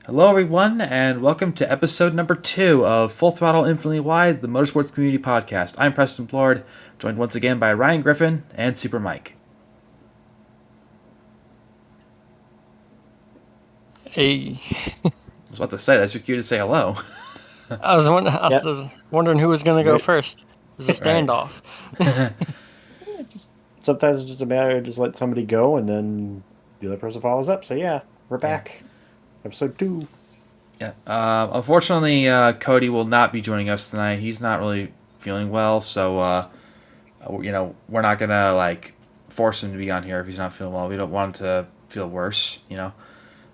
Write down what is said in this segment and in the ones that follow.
Hello, everyone, and welcome to episode number 2 of Full Throttle Infinitely Wide, the Motorsports Community Podcast. I'm Preston Plourd, joined once again by Ryan Griffin and Super Mike. Hey, I was about to say, that's your cue to say hello. I Yep. was wondering who was going to go Right. first. It was a Right. standoff. Just sometimes it's just a matter of just let somebody go and then the other person follows up. So yeah, we're Yeah. back. Episode 2. Yeah. Unfortunately, Cody will not be joining us tonight. He's not really feeling well, so, we're not going to, force him to be on here if he's not feeling well. We don't want him to feel worse,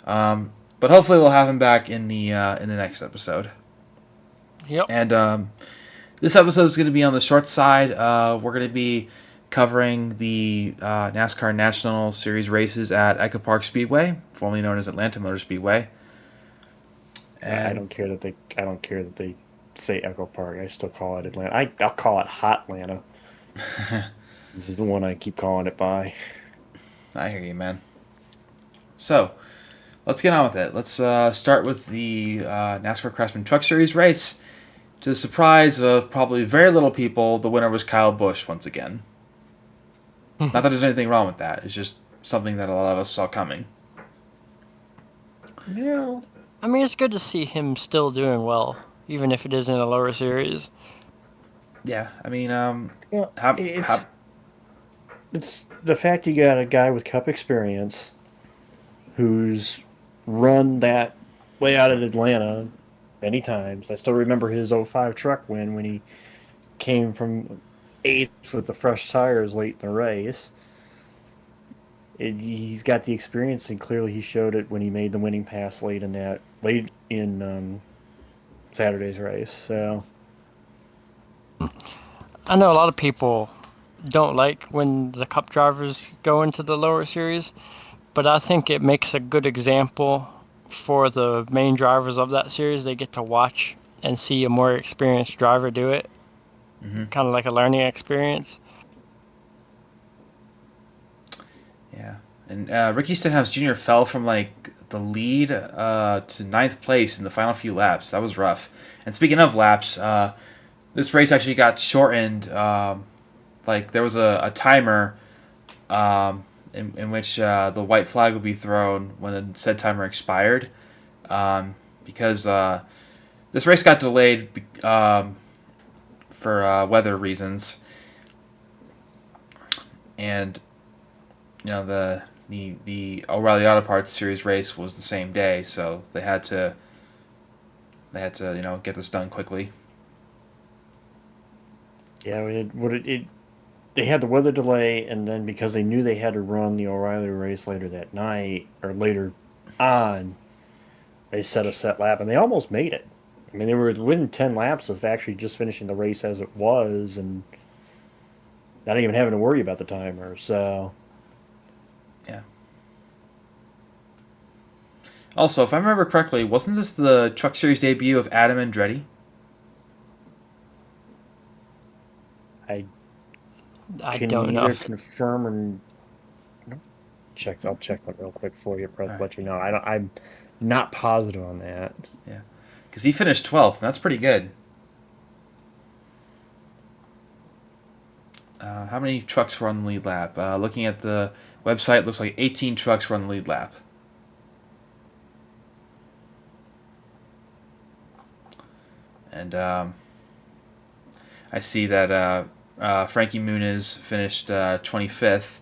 But hopefully we'll have him back in the next episode. Yep. And this episode is going to be on the short side. We're going to be covering the NASCAR National Series races at EchoPark Speedway, formerly known as Atlanta Motor Speedway. And I don't care that they say Echo Park. I still call it Atlanta. I'll call it Hot Atlanta. This is the one I keep calling it by. I hear you, man. So let's get on with it. Let's start with the NASCAR Craftsman Truck Series race. To the surprise of probably very little people, the winner was Kyle Busch once again. Not that there's anything wrong with that. It's just something that a lot of us saw coming. Yeah. I mean, it's good to see him still doing well, even if it is in a lower series. Yeah, I mean, Yeah. how, It's the fact you got a guy with Cup experience who's run that layout at Atlanta many times. I still remember his '05 truck win when he came from 8th with the fresh tires late in the race. He's got the experience, and clearly he showed it when he made the winning pass late in Saturday's race. So I know a lot of people don't like when the cup drivers go into the lower series, but I think it makes a good example for the main drivers of that series. They get to watch and see a more experienced driver do it, kind of like a learning experience. yeah. And Ricky Stenhouse Jr. fell from the lead to ninth place in the final few laps. That was rough. And speaking of laps, this race actually got shortened. There was a timer in which the white flag would be thrown when the said timer expired, because this race got delayed for weather reasons, and the O'Reilly Auto Parts Series race was the same day, so they had to get this done quickly. yeah, they had the weather delay, and then because they knew they had to run the O'Reilly race later that night or later on, they set a set lap, and they almost made it. I mean, they were within 10 laps of actually just finishing the race as it was, and not even having to worry about the timer. So Yeah. Also, if I remember correctly, wasn't this the Truck Series debut of Adam Andretti? I I can don't know. neither confirm or check. I'll check that real quick for you, Brett. All right. Let you know. I'm not positive on that. Yeah, because he finished 12th, and that's pretty good. How many trucks were on the lead lap? Looking at the website, looks like 18 trucks were on the lead lap. And I see that Frankie Muniz finished 25th.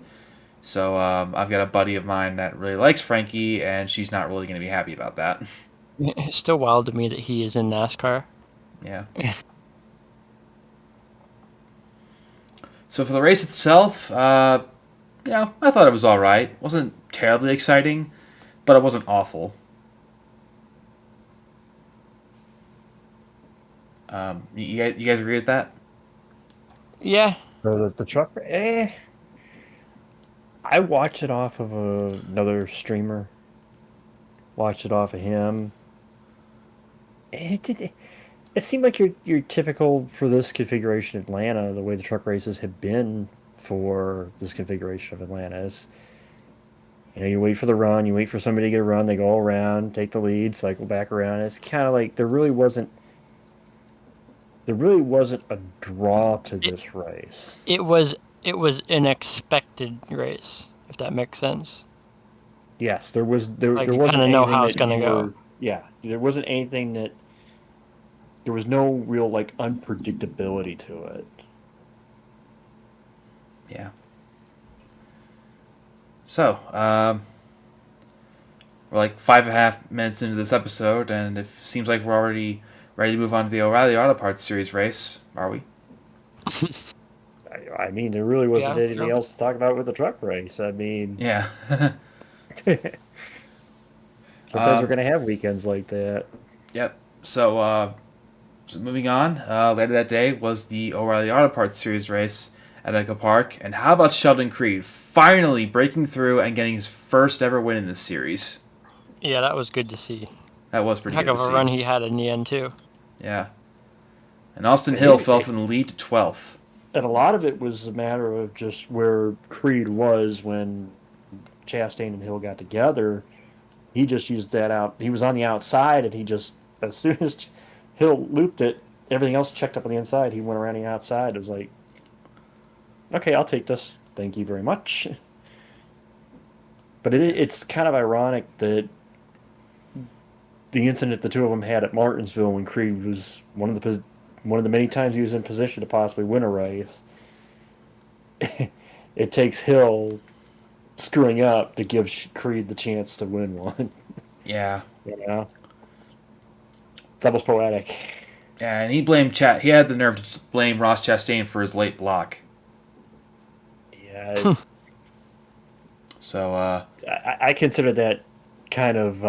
So I've got a buddy of mine that really likes Frankie, and she's not really going to be happy about that. It's still wild to me that he is in NASCAR. Yeah. So for the race itself, I thought it was all right. Wasn't terribly exciting, but it wasn't awful. You guys agree with that? Yeah, So the truck, I watched it off of another streamer. Watched it off of him. It did. It seemed like your typical for this configuration of Atlanta, the way the truck races have been for this configuration of Atlanta is You wait for the run, you wait for somebody to get a run, they go around, take the lead, cycle back around. It's kind of like there really wasn't a draw to It this race. it was it was an expected race, if that makes sense. Yes, there Like you kind wasn't of know anything how it's that gonna you go. were yeah, there wasn't anything that there was no real like unpredictability to it. Yeah. So, we're like 5.5 minutes into this episode, and it seems like we're already ready to move on to the O'Reilly Auto Parts Series race. Are we? I mean, there really wasn't Yeah, anything sure. else to talk about with the truck race. I mean, Yeah. sometimes we're gonna have weekends like that. Yep. So moving on, later that day was the O'Reilly Auto Parts Series race at EchoPark, and how about Sheldon Creed finally breaking through and getting his first ever win in this series? Yeah, that was good to see. That was pretty Heck good to of a see. run he had in the end too. Yeah. And Austin And Hill fell from the lead to 12th. and a lot of it was a matter of just where Creed was when Chastain and Hill got together. He just used that out. He was on the outside, and he just as soon as Hill looped it, everything else checked up on the inside. He went around the outside. It was like, okay, I'll take this. Thank you very much. But it's kind of ironic that the incident the two of them had at Martinsville when Creed was one of the many times he was in position to possibly win a race. It takes Hill screwing up to give Creed the chance to win one. Yeah. You know, it's almost poetic. Yeah, and he blamed He had the nerve to blame Ross Chastain for his late block. Yeah, So, I consider that kind of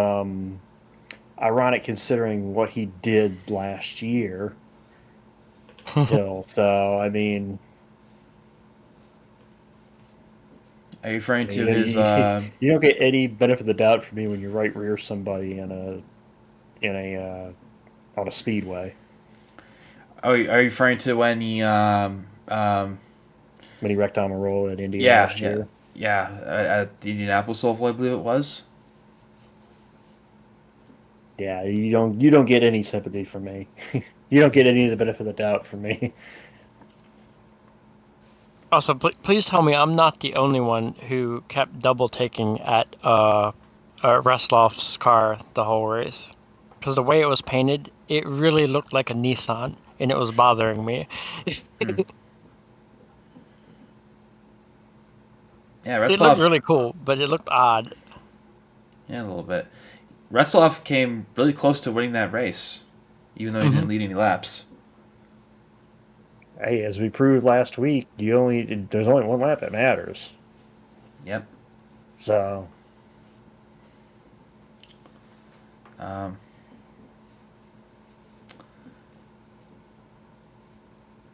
ironic considering what he did last year. Hill. So I mean, are you referring to you, his? you, you don't get any benefit of the doubt from me when you right rear somebody in a on a speedway Are you referring to when he? when he wrecked Amarola at Indy Yeah, last yeah, year. yeah. At the Indianapolis Oval, I believe it was. Yeah, you don't get any sympathy from me. You don't get any of the benefit of the doubt from me. Also, please tell me I'm not the only one who kept double taking at Restloff's car the whole race. Because the way it was painted, it really looked like a Nissan, and it was bothering me. Hmm. Yeah, It looked Retzloff. really cool, but it looked odd. Yeah, a little bit. Retzloff came really close to winning that race, even though he Hmm. didn't lead any laps. Hey, as we proved last week, there's only one lap that matters. Yep. So Um,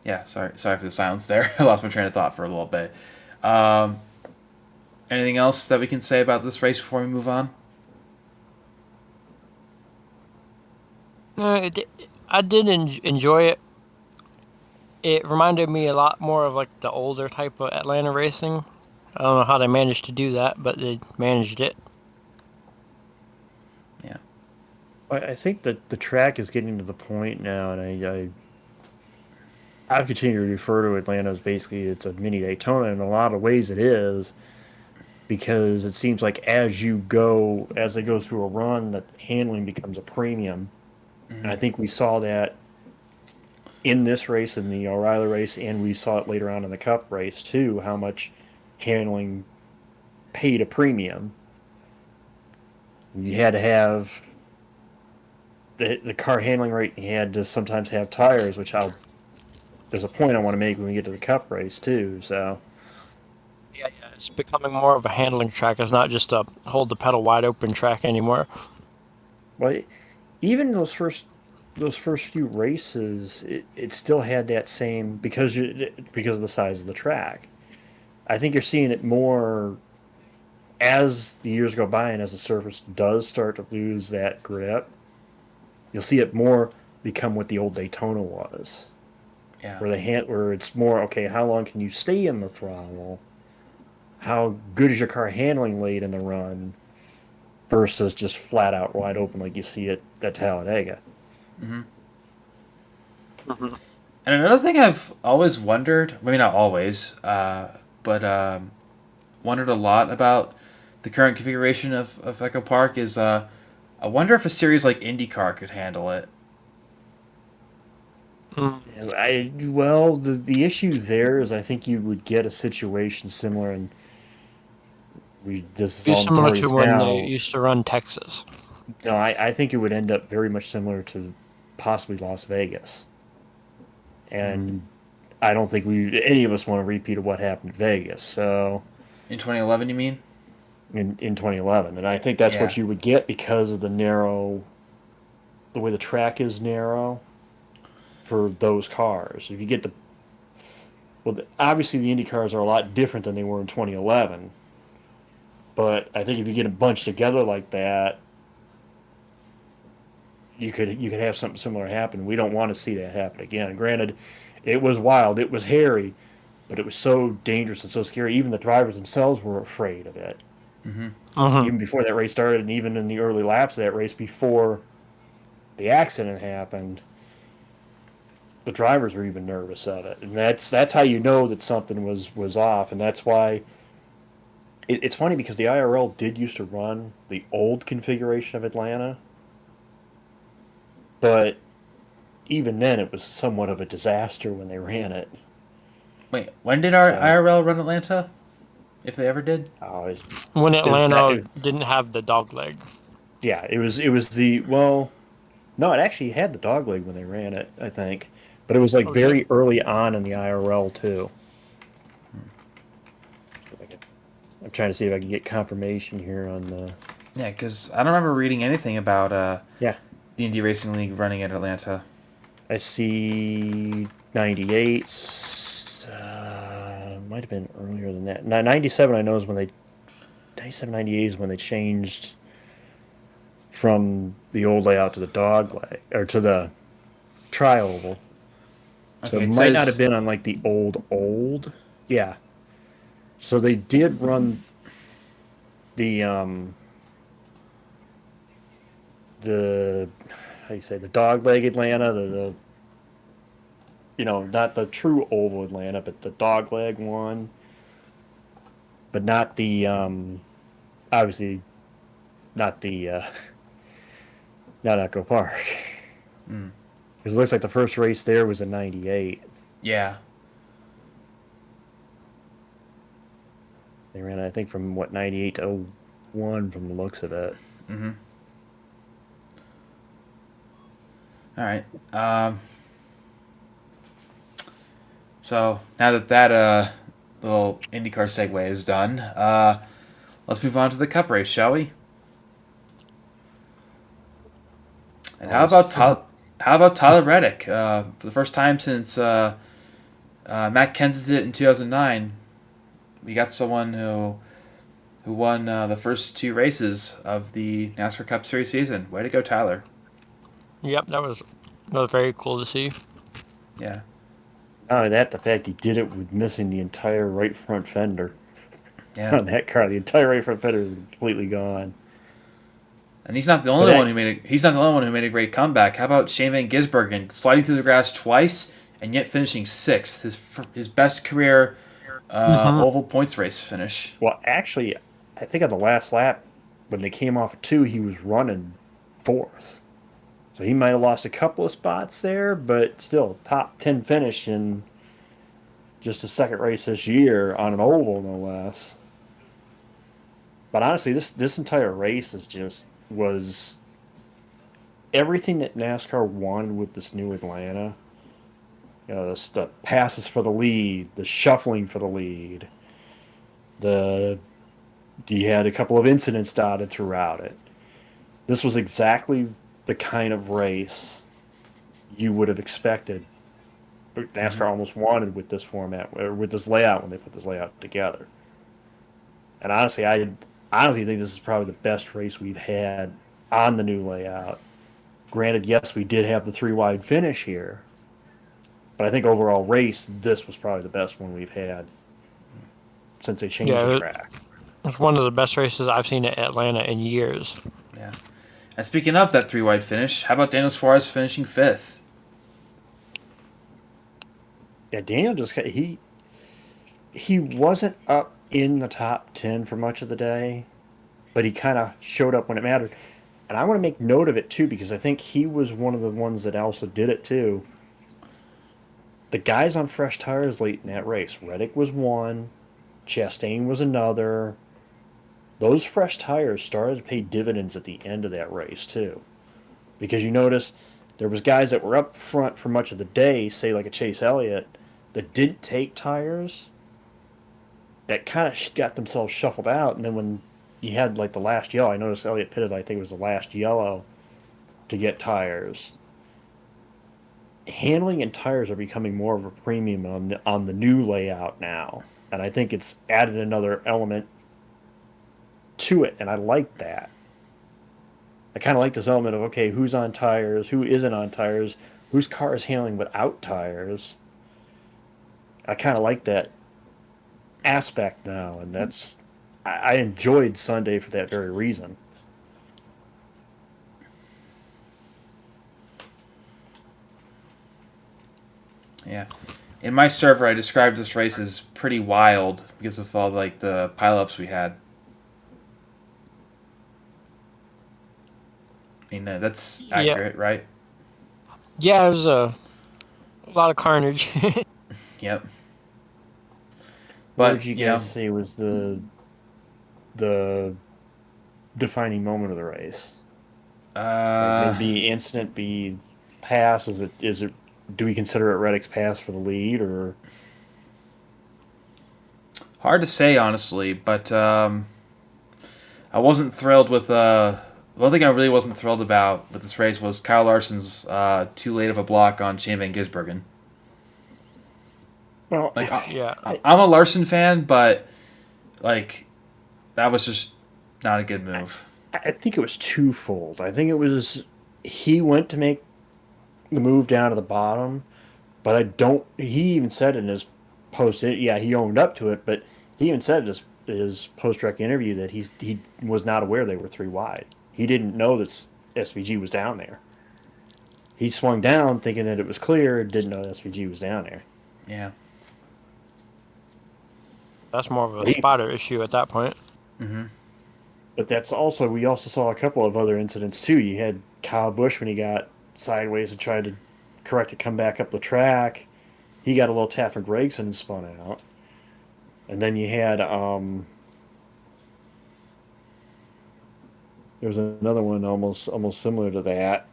yeah, sorry for the silence there. I lost my train of thought for a little bit. Um, anything else that we can say about this race before we move on? I did enjoy it. It reminded me a lot more of like the older type of Atlanta racing. I don't know how they managed to do that, but they managed it. Yeah. I think that the track is getting to the point now, and I've continued to refer to Atlanta as basically it's a mini Daytona. In a lot of ways, it is because it seems like as they go through a run, that handling becomes a premium. And I think we saw that in this race, in the O'Reilly race, and we saw it later on in the Cup race too. How much handling paid a premium. You had to have the car handling rate. You had to sometimes have tires, there's a point I want to make when we get to the Cup race too. So, Yeah, it's becoming more of a handling track. It's not just a hold the pedal wide open track anymore. well, even those first few races, it still had that same because of the size of the track. I think you're seeing it more as the years go by and as the surface does start to lose that grip. You'll see it more become what the old Daytona was, Yeah. where it's more okay. How long can you stay in the throttle? how good is your car handling late in the run versus just flat out wide open like you see it at Talladega. Hmm. Hmm. And another thing I've always wondered, maybe not always, but wondered a lot about the current configuration of Echo Park is I wonder if a series like IndyCar could handle it. Mm. Well, the issue there is I think you would get a situation similar, and this is Be all similar to notorious when they now. used to run Texas. No, I think it would end up very much similar to possibly Las Vegas, Mm. and I don't think any of us want to repeat of what happened at Vegas. So In 2011, you mean? in 2011, and I think that's Yeah. what you would get because of the way the track is narrow for those cars. If you get obviously the Indy cars are a lot different than they were in 2011, but I think if you get a bunch together like that, you could have something similar happen. We don't want to see that happen again. Granted, it was wild, it was hairy, but it was so dangerous and so scary. Even the drivers themselves were afraid of it. Hmm. Hmm. Even before that race started, and even in the early laps of that race before the accident happened, the drivers were even nervous of it, and that's how you know that something was off, and that's why it's funny because the IRL did used to run the old configuration of Atlanta, but even then it was somewhat of a disaster when they ran it. Wait, when did our So IRL run Atlanta? If they ever did? uh, When Atlanta it, didn't have the dog leg. yeah, it was the well, no, it actually had the dog leg when they ran it, I think, but it was like Oh, did it? very early on in the IRL too. I'm trying to see if I can get confirmation here on the. Yeah, because I don't remember reading anything about Yeah, the Indy Racing League running at Atlanta. I see 98. Might have been earlier than that. 97, I know, is when they. 97, 98 is when they changed from the old layout to the dog leg, or to the tri oval. So Okay, it it might not have says. been on like the old. Yeah. So they did run the the how do you say, the dog leg Atlanta, the not the true oval Atlanta, but the dog leg one, but not the obviously not the not Echo Park. Mm, Because it looks like the first race there was in '98. yeah. They ran, I think, from what, '98 to '01 from the looks of it. Hmm. All right. Um, so now that little IndyCar segue is done, let's move on to the Cup race, shall we? And Always. How about Tyler Reddick? For the first time since Matt Kenseth did it in 2009, we got someone who won the first two races of the NASCAR Cup Series season. Way to go, Tyler! Yep, that was very cool to see. Yeah, Not only that, the fact he did it with missing the entire right front fender yeah. on that car. The entire right front fender is completely gone. And he's not the But only one who made a, he's not the only one who made a great comeback. How about Shane Van Gisbergen sliding through the grass twice and yet finishing sixth, his best career Hmm. oval points race finish. well, actually, I think on the last lap, when they came off of two, he was running fourth. So he might have lost a couple of spots there, but still, top 10 finish in just a second race this year on an oval, no less. But honestly, this entire race was everything that NASCAR wanted with this new Atlanta. The passes for the lead, the shuffling for the lead, the you had a couple of incidents dotted throughout it. This was exactly the kind of race you would have expected. Hmm. NASCAR almost wanted with this format, or with this layout when they put this layout together. And honestly, I honestly think this is probably the best race we've had on the new layout. Granted, yes, we did have the three wide finish here, but I think overall race, this was probably the best one we've had. since they changed the track. It's one of the best races I've seen at Atlanta in years. Yeah. And speaking of that 3-wide finish, how about Daniel Suarez finishing 5th? Yeah, Daniel just got, he wasn't up in the top 10 for much of the day, but he kind of showed up when it mattered. And I want to make note of it too, because I think he was one of the ones that also did it too. The guys on fresh tires late in that race, Reddick was one, Chastain was another. Those fresh tires started to pay dividends at the end of that race too, because you notice there was guys that were up front for much of the day, say like a Chase Elliott, that didn't take tires, that kind of got themselves shuffled out. And then when you had like the last yellow, I noticed Elliott pitted, I think it was the last yellow to get tires. Handling and tires are becoming more of a premium on the new layout now, and I think it's added another element to it, and I like that. I kind of like this element of, okay, who's on tires, who isn't on tires, whose car is handling without tires. I kind of like that aspect now, and that's I enjoyed Sunday for that very reason. Yeah. In my server, I described this race as pretty wild because of all like the pileups we had. I mean, that's accurate, right? Yeah, it was a lot of carnage. Yep. What But would you guys say was the defining moment of the race? Like maybe incident, be pass. Is it? Do we consider it Reddick's pass for the lead, or? hard to say, honestly, but I wasn't thrilled with one thing I really wasn't thrilled about with this race was Kyle Larson's too late of a block on Shane Van Gisbergen. Well, Like, Yeah. I'm a Larson fan, but like that was just not a good move. I think it was twofold. I think it was he went to make the move down to the bottom, but I don't. He even said in his post, yeah, he owned up to it, but he even said in his post track interview that he was not aware they were 3 wide. He didn't know that SVG was down there. He swung down thinking that it was clear, didn't know SVG was down there. Yeah. That's more of a spotter issue at that point. Mm-hmm. But that's also, we also saw a couple of other incidents too. You had Kyle Busch when he got sideways and tried to correct it, come back up the track. He got a little tap from Gregson and spun out. And then you had there was another one almost similar to that.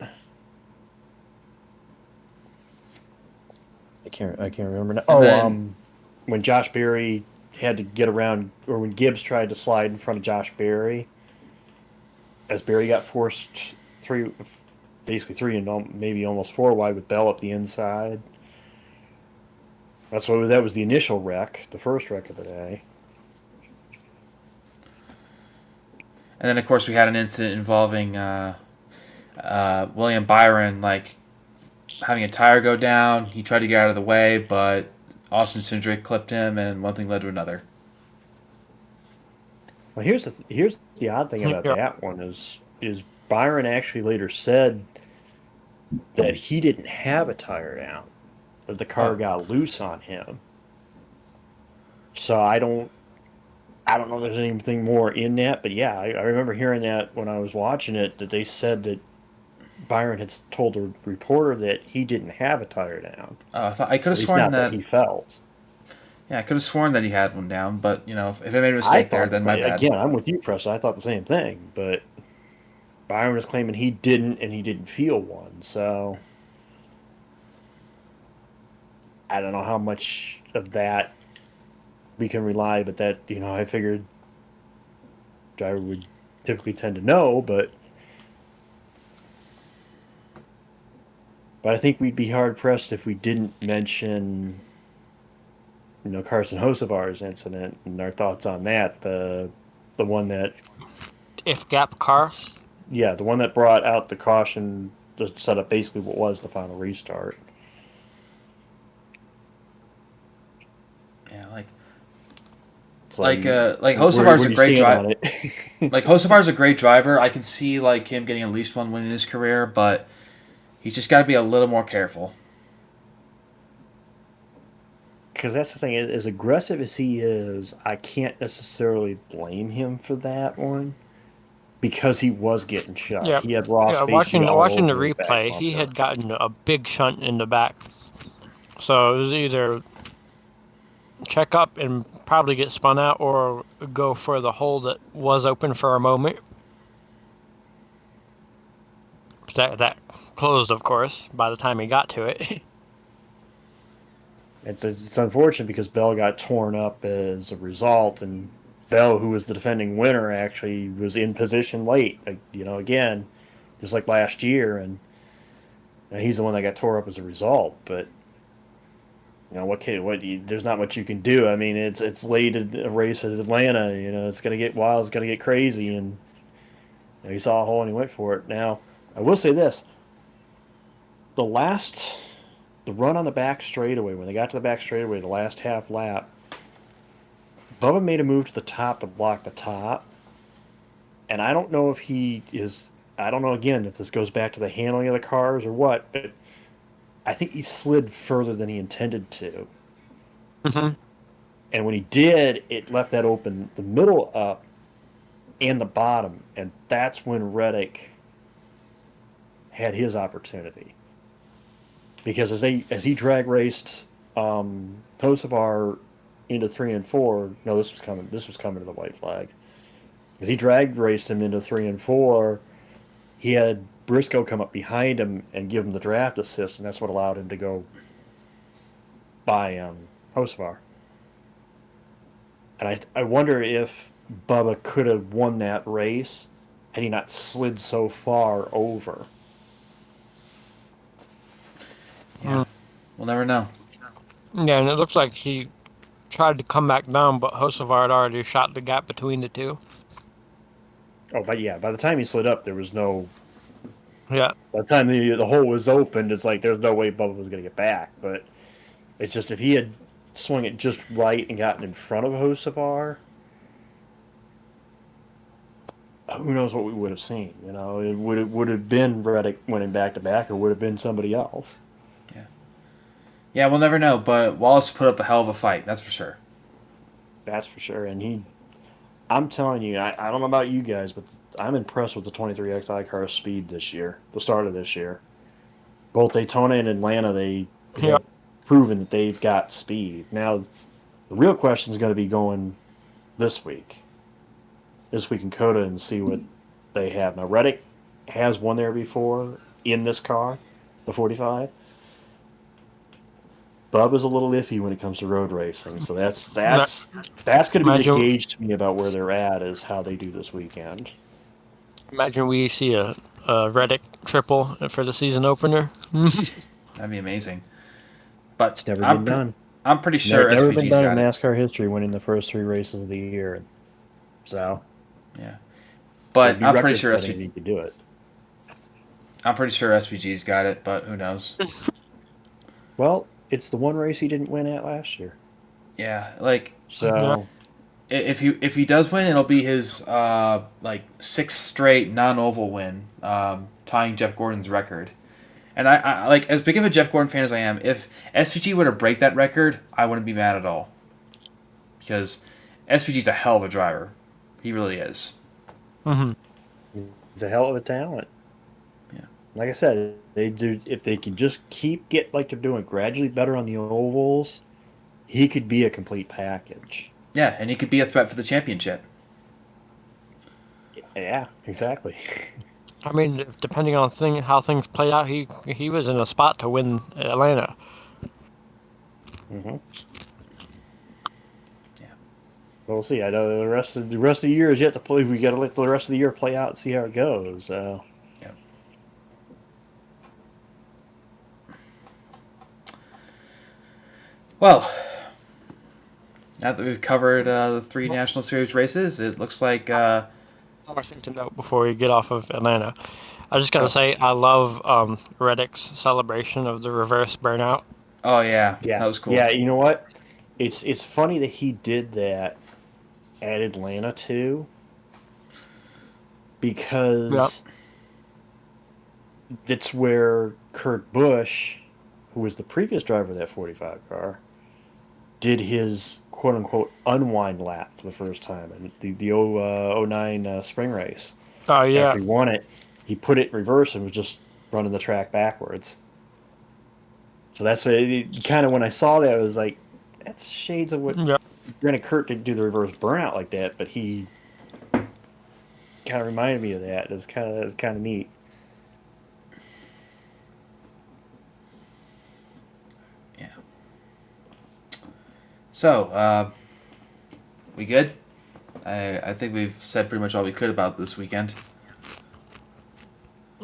I can't remember now. When Josh Berry had to get around, or when Gibbs tried to slide in front of Josh Berry, as Berry got forced basically three and maybe almost 4 wide with Bell up the inside. That was the initial wreck, the first wreck of the day. And then, of course, we had an incident involving William Byron, like having a tire go down. He tried to get out of the way, but Austin Cindric clipped him, and one thing led to another. Well, here's the odd thing about that one is Byron actually later said that he didn't have a tire down, that the car got loose on him. So I don't know if there's anything more in that, but yeah, I remember hearing that when I was watching it, that they said that Byron had told a reporter that he didn't have a tire down. I could have sworn that he felt. Yeah, I could have sworn that he had one down, but if I made a mistake there, then my bad. Again, I'm with you, Preston. I thought the same thing, but Byron was claiming he didn't, and he didn't feel one. So I don't know how much of that we can rely, but that I figured driver would typically tend to know, but I think we'd be hard pressed if we didn't mention Carson Hocevar's incident and our thoughts on that. The one that If gap car. Yeah, the one that brought out the caution to set up basically what was the final restart. Yeah, like It's like where Hocevar's do a you great stand on driver. it? Like Hocevar's a great driver. I can see like him getting at least one win in his career, but he's just got to be a little more careful. Because that's the thing, as aggressive as he is, I can't necessarily blame him for that one because he was getting shot. Yeah, He had Ross yeah. basically all Watching the over his back replay, he bumper. had gotten a big shunt in the back, so it was either check up and probably get spun out, or go for the hole that was open for a moment. That closed, of course, by the time he got to it. It's unfortunate because Bell got torn up as a result, and Bell, who was the defending winner, actually was in position late. Again, just like last year, and he's the one that got tore up as a result. But there's not much you can do. I mean, it's late in a race at Atlanta. It's gonna get wild. It's gonna get crazy, and he saw a hole and he went for it. Now, I will say this: the run on the back straightaway, when they got to the back straightaway, the last half lap, Bubba made a move to the top to block the top, and I don't know if he is. I don't know again if this goes back to the handling of the cars or what, but I think he slid further than he intended to. Mm-hmm. And when he did, it left that open, the middle up and the bottom, and that's when Reddick had his opportunity. Because as he drag raced Hocevar into 3 and 4, no, this was coming to the white flag. As he drag raced him into 3 and 4, he had Briscoe come up behind him and give him the draft assist, and that's what allowed him to go by Hocevar. And I wonder if Bubba could have won that race had he not slid so far over. Yeah, we'll never know. Yeah, and it looks like he tried to come back down, but Hocevar had already shot the gap between the two. Oh, but yeah, by the time he slid up, there was no. Yeah. By the time the hole was opened, it's like there's no way Bubba was going to get back. But it's just if he had swung it just right and gotten in front of Hocevar, who knows what we would have seen? It would have been Reddick winning back to back, or would have been somebody else. Yeah, we'll never know, but Wallace put up a hell of a fight, that's for sure. That's for sure. And I'm telling you, I don't know about you guys, but I'm impressed with the 23XI car speed this year, the start of this year. Both Daytona and Atlanta, they have proven that they've got speed. Now, the real question is going to be going this week in Coda, and see what they have. Now, Reddick has won there before in this car, the 45. Bub is a little iffy when it comes to road racing, so that's going to be the gauge to me about where they're at, is how they do this weekend. Imagine we see a Reddick triple for the season opener. That'd be amazing. But it's never been done. I'm pretty sure never SVG's been done in got NASCAR history, winning the first 3 races of the year. So yeah, but I'm pretty sure SVG could do it. I'm pretty sure SVG's got it, but who knows? Well, it's the one race he didn't win at last year. Yeah, so. If he does win, it'll be his 6th straight non-oval win, tying Jeff Gordon's record. And I like, as big of a Jeff Gordon fan as I am, if SVG were to break that record, I wouldn't be mad at all. Because SVG's a hell of a driver. He really is. Mm-hmm. He's a hell of a talent. Yeah. Like I said, if they can just get like they're doing, gradually better on the ovals, he could be a complete package. Yeah, and he could be a threat for the championship. Yeah, exactly. I mean, depending on how things played out, he was in a spot to win Atlanta. Mm-hmm. Yeah. Well, we'll see. I know the rest of the year is yet to play. We got to let the rest of the year play out and see how it goes. Yeah. Well, now that we've covered the 3 National Series races, it looks like. One more thing to note before we get off of Atlanta. I was just going to say, I love Reddick's celebration of the reverse burnout. Oh, yeah. That was cool. Yeah, you know what? It's funny that he did that at Atlanta too, Yep. because that's where Kurt Busch, who was the previous driver of that 45 car, did his quote unquote unwind lap for the first time in the 09 spring race. Oh yeah. After he won it, he put it in reverse and was just running the track backwards. So that's kind of when I saw that, I was like, that's shades of what. Yep. Granted, Kurt didn't do the reverse burnout like that, but he kind of reminded me of that. It was kind of neat. Yeah. So, we good? I think we've said pretty much all we could about this weekend.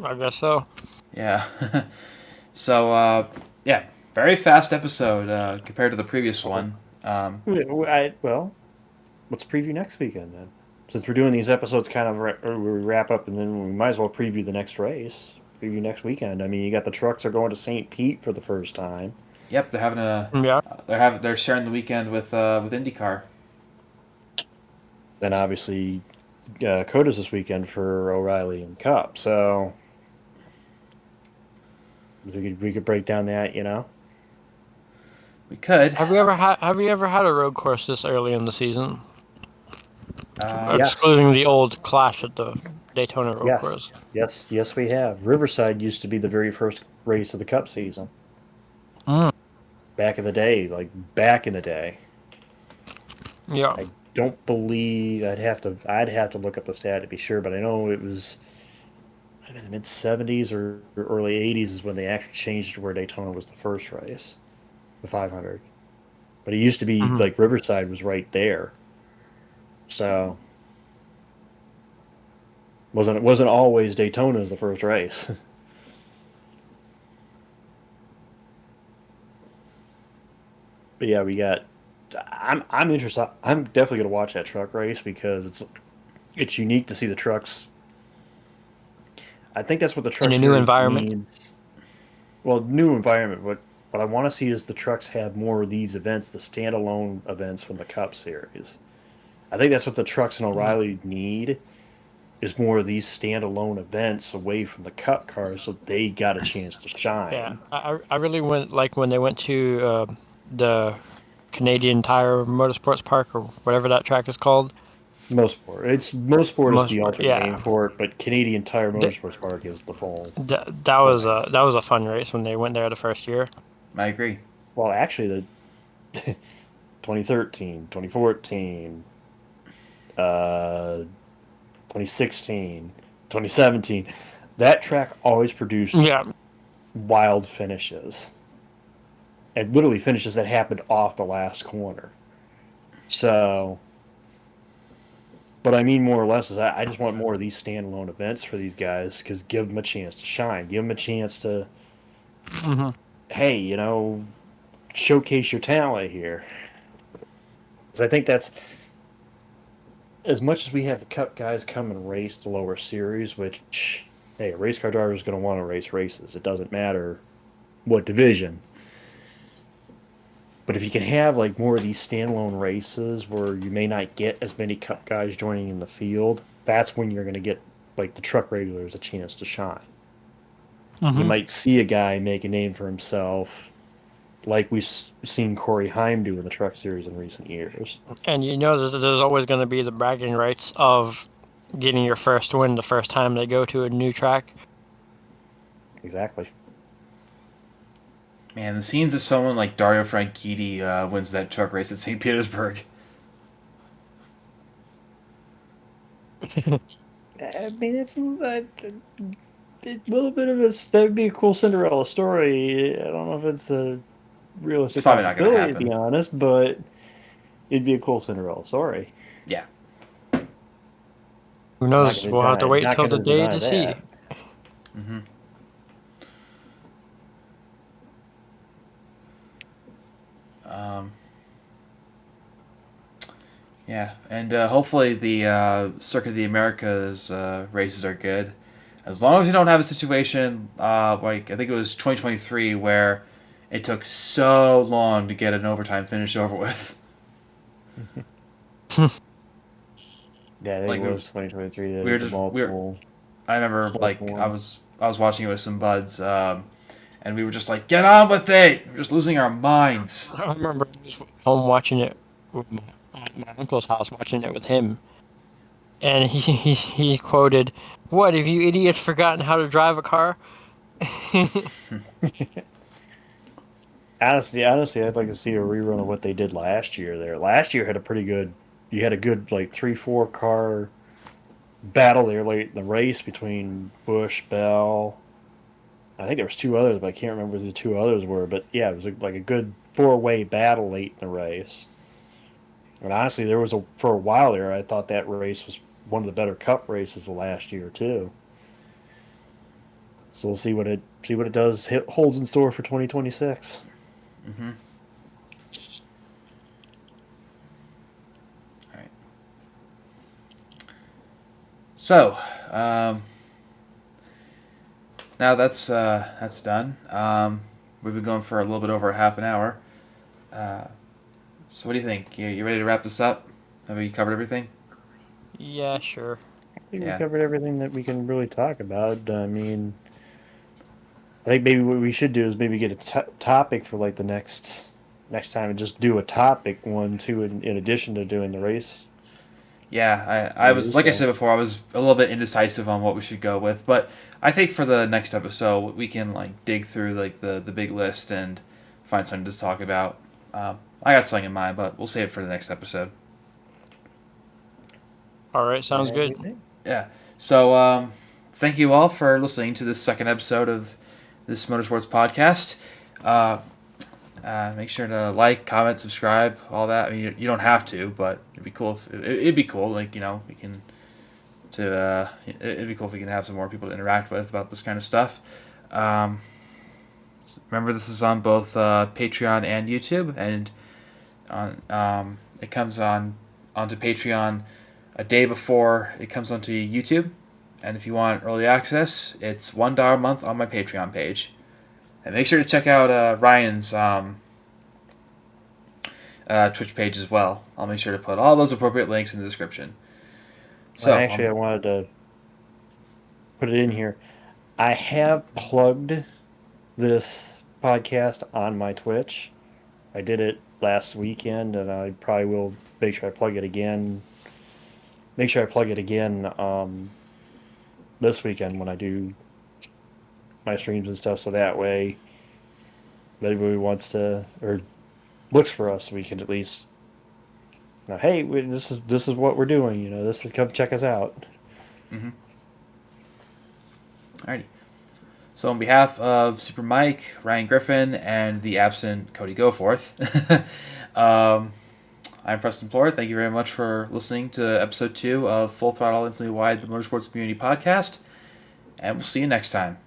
I guess so. Yeah. So, yeah, very fast episode compared to the previous one. Well, let's preview next weekend then. Since we're doing these episodes kind of we wrap up, and then we might as well preview the next race. Preview next weekend. I mean, you got the trucks are going to St. Pete for the first time. Yep, they're having Yeah. they're sharing the weekend with IndyCar. Then obviously, Coda's this weekend for O'Reilly and Cup. So we could break down that, you know. We could. Have you ever had a road course this early in the season? Yes. Excluding the old Clash at the Daytona road course. Yes, we have. Riverside used to be the very first race of the Cup season. Mm. Back in the day, like back in the day. Yeah. I don't believe I'd have to look up the stat to be sure, but I know it was in the mid '70s or early '80s is when they actually changed to where Daytona was the first race, the 500. But it used to be like Riverside was right there, so wasn't always Daytona as the first race. But yeah, we got. I'm interested. I'm definitely gonna watch that truck race because it's unique to see the trucks. I think that's what the truck In a new series environment. needs. Well, new environment. What I want to see is the trucks have more of these events, the standalone events from the Cup Series. I think that's what the trucks in O'Reilly need, is more of these standalone events away from the Cup cars, so they got a chance to shine. Yeah. I really went like when they went to the Canadian Tire Motorsports Park or whatever that track is called. Motorsport. Motorsport is the Motorsport, alternate yeah. name for it, but Canadian Tire Th- Motorsports Park is the full. That was a fun race when they went there the first year. I agree. Well, actually, the 2013, 2014, 2016, 2017, that track always produced Yeah. wild finishes. And literally finishes that happened off the last corner. So, but I mean, more or less, is I just want more of these standalone events for these guys, because give them a chance to shine. Give them a chance to, hey, you know, showcase your talent here. Because I think that's, as much as we have the Cup guys come and race the lower series, which, hey, a race car driver is going to want to race races. It doesn't matter what division. But if you can have like more of these standalone races where you may not get as many Cup guys joining in the field, that's when you're going to get like the truck regulars a chance to shine. You might see a guy make a name for himself, like we've seen Corey Heim do in the Truck Series in recent years. And you know there's always going to be the bragging rights of getting your first win the first time they go to a new track. Exactly. Man, the scenes of someone like Dario Franchitti wins that truck race at St. Petersburg. I mean, it's a little bit of a, that would be a cool Cinderella story. I don't know if it's a realistic It's probably not gonna possibility, to happen. be honest, but it'd be a cool Cinderella story. Yeah. Who knows? Not gonna We'll have to deny- wait not till the gonna day deny to see. that. Mm-hmm. Yeah, and hopefully the Circuit of the Americas races are good. As long as we don't have a situation like I think it was 2023 where it took so long to get an overtime finish over with. Yeah, I think Like it was 2023. That we were the just multiple. I remember like Multiple I ones. was watching it with some buds, and we were just like, get on with it. We're just losing our minds. I remember I was home watching it with at my uncle's house, watching it with him, and he quoted, "What have you idiots forgotten how to drive a car?" Honestly, I'd like to see a rerun of what they did last year. There, last year had a pretty good. You had a good like 3-4 car battle there late in the race between Bush, Bell. I think there was two others, but I can't remember who the two others were. But yeah, it was like a good 4-way battle late in the race. And honestly, there was a for a while there. I thought that race was one of the better Cup races of last year too. So we'll see what it does holds in store for 2026. Mm-hmm. All right. So, now that's done. We've been going for a little bit over half an hour. Uh, so what do you think? You ready to wrap this up? Have we covered everything? Yeah, sure. I think we Yeah. covered everything that we can really talk about. I mean, I think maybe what we should do is maybe get a topic for like the next time and just do a topic one too in addition to doing the race Yeah, I was review. like I So said before, I was a little bit indecisive on what we should go with, but I think for the next episode we can like dig through like the big list and find something to talk about. I got something in mind, but we'll save it for the next episode. All right, sounds as good. we think. Yeah. So thank you all for listening to this second episode of this Motorsports podcast. Uh, make sure to like, comment, subscribe, all that. I mean, you don't have to, but it'd be cool. It'd be cool. Like we can it'd be cool if we can have some more people to interact with about this kind of stuff. Um, remember, this is on both Patreon and YouTube, and on it comes onto Patreon a day before it comes onto YouTube. And if you want early access, it's $1 a month on my Patreon page. And make sure to check out Ryan's Twitch page as well. I'll make sure to put all those appropriate links in the description. So, Actually, I wanted to put it in here. I have plugged this podcast on my Twitch. I did it last weekend, and I probably will make sure I plug it again. Make sure I plug it again this weekend when I do my streams and stuff. So that way, if anybody wants to or looks for us, we can at least, hey, this is what we're doing. This is come check us out. mm-hmm. Alrighty. So on behalf of Super Mike, Ryan Griffin, and the absent Cody Goforth, I'm Preston Plourd. Thank you very much for listening to episode 2 of Full Throttle Infinitely Wide, the Motorsports Community Podcast, and we'll see you next time.